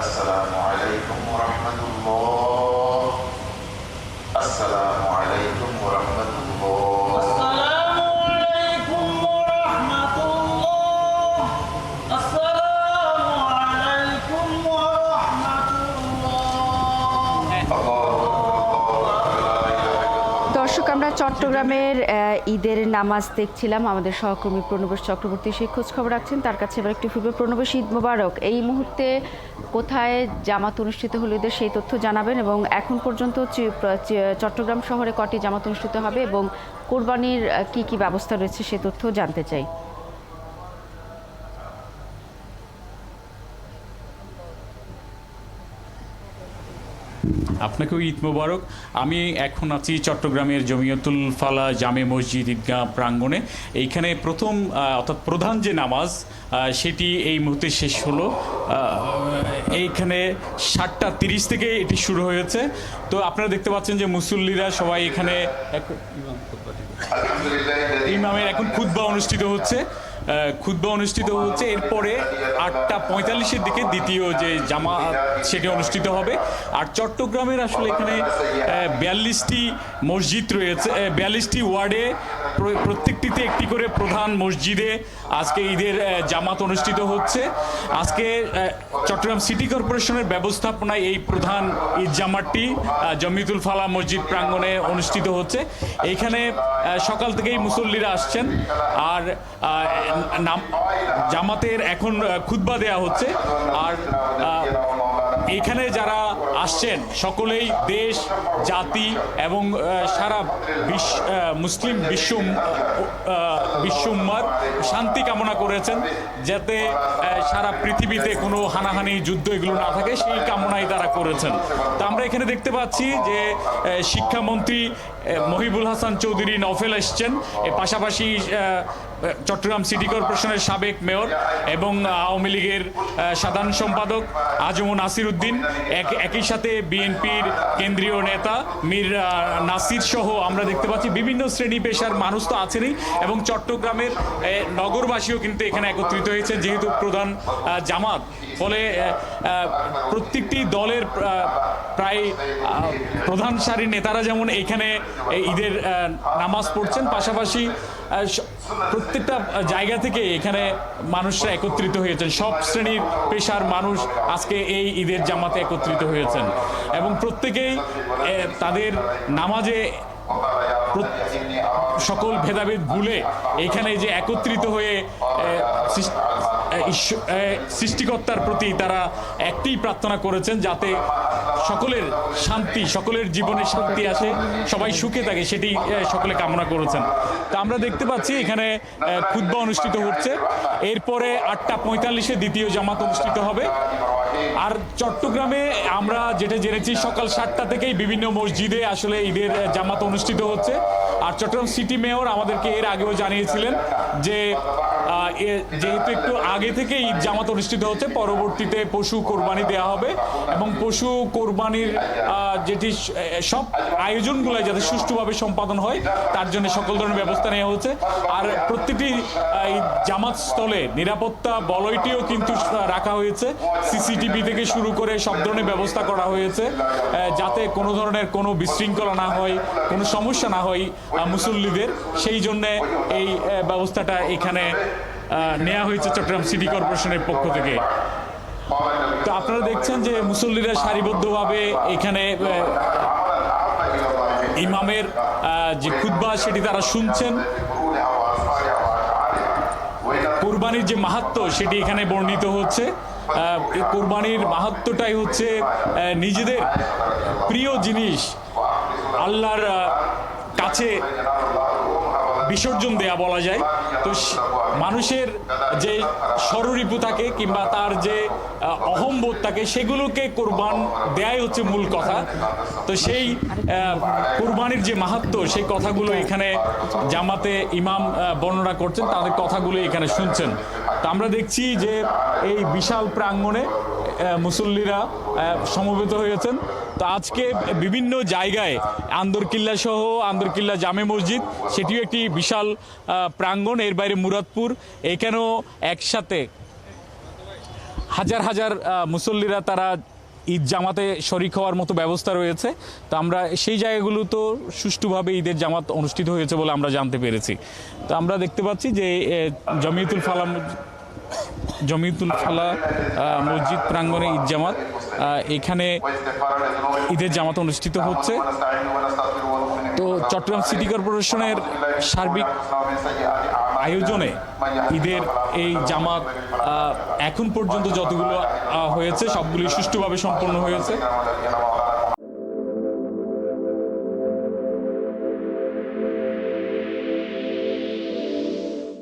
আসসালামু আলাইকুম ওয়া রাহমাতুল্লাহ। আসসালামু আলাইকুম ওয়া রাহমাতুল্লাহ। আসসালামু আলাইকুম ওয়া রাহমাতুল্লাহ। আসসালামু আলাইকুম ওয়া রাহমাতুল্লাহ। দর্শক, আমরা চট্টগ্রামের ঈদের নামাজ দেখছিলাম। আমাদের সহকর্মী প্রণবেশ চক্রবর্তী সেই খোঁজ খবর রাখছেন, তার কাছে এবার একটু ফিরবে। প্রণবেশ, ঈদ মোবারক। এই মুহূর্তে কোথায় জামাত অনুষ্ঠিত হলো ঈদের সেই তথ্য জানাবেন, এবং এখন পর্যন্ত চট্টগ্রাম শহরে কটি জামাত অনুষ্ঠিত হবে এবং কোরবানির কি কি ব্যবস্থা রয়েছে সে তথ্য জানতে চাই। আপনাকেও ঈদ মোবারক। আমি এখন আছি চট্টগ্রামের জমিয়তুল ফালা জামে মসজিদ ঈদগাহ প্রাঙ্গণে। এইখানে প্রথম অর্থাৎ প্রধান যে নামাজ সেটি এই মুহূর্তে শেষ হলো। এইখানে 7:30 থেকে এটি শুরু হয়েছে। তো আপনারা দেখতে পাচ্ছেন যে মুসল্লিরা সবাই এখানে ইমামের এখন খুতবা অনুষ্ঠিত হচ্ছে। এরপরে 8:45-এর দিকে দ্বিতীয় যে জামাত সেটি অনুষ্ঠিত হবে। আর চট্টগ্রামের আসলে এখানে 42টি মসজিদ রয়েছে, 42টি ওয়ার্ডে প্রত্যেকটিতে একটি করে প্রধান মসজিদে আজকে ঈদের জামাত অনুষ্ঠিত হচ্ছে। আজকে চট্টগ্রাম সিটি কর্পোরেশনের ব্যবস্থাপনায় এই প্রধান ঈদ জামাতটি জমিয়তুল ফালা মসজিদ প্রাঙ্গণে অনুষ্ঠিত হচ্ছে। এইখানে সকাল থেকেই মুসল্লিরা আসছেন, আর জামাতের এখন খুতবা দেয়া হচ্ছে। আর এখানে যারা আসছেন সকলেই দেশ, জাতি এবং সারা মুসলিম বিশ্ব উম্মার শান্তি কামনা করেছেন, যাতে সারা পৃথিবীতে কোনো হানাহানি, যুদ্ধ এগুলো না থাকে, সেই কামনাই তারা করেছেন। তো আমরা এখানে দেখতে পাচ্ছি যে শিক্ষামন্ত্রী মহিবুল হাসান চৌধুরী নওফেল এসছেন, এর পাশাপাশি চট্টগ্রাম সিটি কর্পোরেশনের সাবেক মেয়র এবং আওয়ামী লীগের সাধারণ সম্পাদক আজম নাসির উদ্দিন, একই সাথে বিএনপির কেন্দ্রীয় নেতা মীর নাসির সহ আমরা দেখতে পাচ্ছি বিভিন্ন শ্রেণী পেশার মানুষ তো আছেনই, এবং চট্টগ্রামের নগরবাসীও কিন্তু এখানে একত্রিত হয়েছে যেহেতু প্রধান জামাত। ফলে প্রত্যেকটি দলের প্রায় প্রধান সারির নেতারা যেমন এখানে ঈদের নামাজ পড়ছেন, পাশাপাশি প্রত্যেকটা জায়গা থেকে এখানে মানুষরা একত্রিত হয়েছেন। সব শ্রেণীর পেশার মানুষ আজকে এই ঈদের জামাতে একত্রিত হয়েছেন, এবং প্রত্যেকেই তাদের নামাজে সকল ভেদাভেদ ভুলে এখানে যে একত্রিত হয়ে সৃষ্টিকর্তার প্রতি তারা একটি প্রার্থনা করেছেন, যাতে সকলের শান্তি, সকলের জীবনে শান্তি আসে, সবাই সুখে থাকে, সেটি সকলে কামনা করেছেন। তা আমরা দেখতে পাচ্ছি এখানে খুতবা অনুষ্ঠিত হচ্ছে। এরপরে 8:45-এ দ্বিতীয় জামাত অনুষ্ঠিত হবে। আর চট্টগ্রামে আমরা যেটা জেনেছি সকাল 7টা থেকেই বিভিন্ন মসজিদে আসলে ঈদের জামাত অনুষ্ঠিত হচ্ছে। আর চট্টগ্রাম সিটি মেয়র আমাদেরকে এর আগেও জানিয়েছিলেন যে যেহেতু একটু আগে থেকে ঈদ জামাত অনুষ্ঠিত হচ্ছে, পরবর্তীতে পশু কোরবানি দেওয়া হবে, এবং পশু কোরবানির যেটি সব আয়োজনগুলো যাতে সুষ্ঠুভাবে সম্পাদন হয় তার জন্য সকল ধরনের ব্যবস্থা নেওয়া হচ্ছে। আর প্রতিটি জামাত স্থলে নিরাপত্তা বলয়টিও কিন্তু রাখা হয়েছে, সিসিটিভি থেকে শুরু করে সব ধরনের ব্যবস্থা করা হয়েছে, যাতে কোনো ধরনের কোনো বিশৃঙ্খলা না হয়, কোনো সমস্যা না হয় মুসল্লিদের। সেই জন্যে এই ব্যবস্থাটা এখানে নেওয়া হয়েছে চট্টগ্রাম সিটি কর্পোরেশনের পক্ষ থেকে। তো আপনারা দেখছেন যে মুসল্লিরা সারিবদ্ধভাবে এখানে ইমামের যে খুতবা সেটি তারা শুনছেন। কোরবানির যে মাহাত্ম্য সেটি এখানে বর্ণিত হচ্ছে। কোরবানির মাহাত্ম্যটাই হচ্ছে নিজেদের প্রিয় জিনিস আল্লাহর কাছে বিসর্জন দেয়া বলা যায়। তো মানুষের যে স্বরূপু থাকে কিংবা তার যে অহংবোধ থাকে সেগুলোকে কোরবান দেয়াই হচ্ছে মূল কথা। তো সেই কোরবানির যে মাহাত্ম্য সেই কথাগুলো এখানে জামাতে ইমাম বর্ণনা করছেন, তাদের কথাগুলো এখানে শুনছেন। তো আমরা দেখছি যে এই বিশাল প্রাঙ্গণে মুসল্লিরা সমবেত হয়েছেন। তো আজকে বিভিন্ন জায়গায় আন্দরকিল্লা সহ আন্দরকিল্লা জামে মসজিদ সেটিও একটি বিশাল প্রাঙ্গণ, এর বাইরে মুরাদপুর, এখানেও একসাথে হাজার হাজার মুসল্লিরা তারা ঈদ জামাতে শরিক হওয়ার মতো ব্যবস্থা রয়েছে। তো আমরা সেই জায়গাগুলোতেও সুষ্ঠুভাবে ঈদের জামাত অনুষ্ঠিত হয়েছে বলে আমরা জানতে পেরেছি। তো আমরা দেখতে পাচ্ছি যে জমিয়তুল ফালাহ মসজিদ প্রাঙ্গণে ঈদ জামাত, এখানে ঈদের জামাত অনুষ্ঠিত হচ্ছে। তো চট্টগ্রাম সিটি কর্পোরেশনের সার্বিক আয়োজনে ঈদের এই জামাত এখন পর্যন্ত যতগুলো হয়েছে সবগুলি সুষ্ঠুভাবে সম্পন্ন হয়েছে।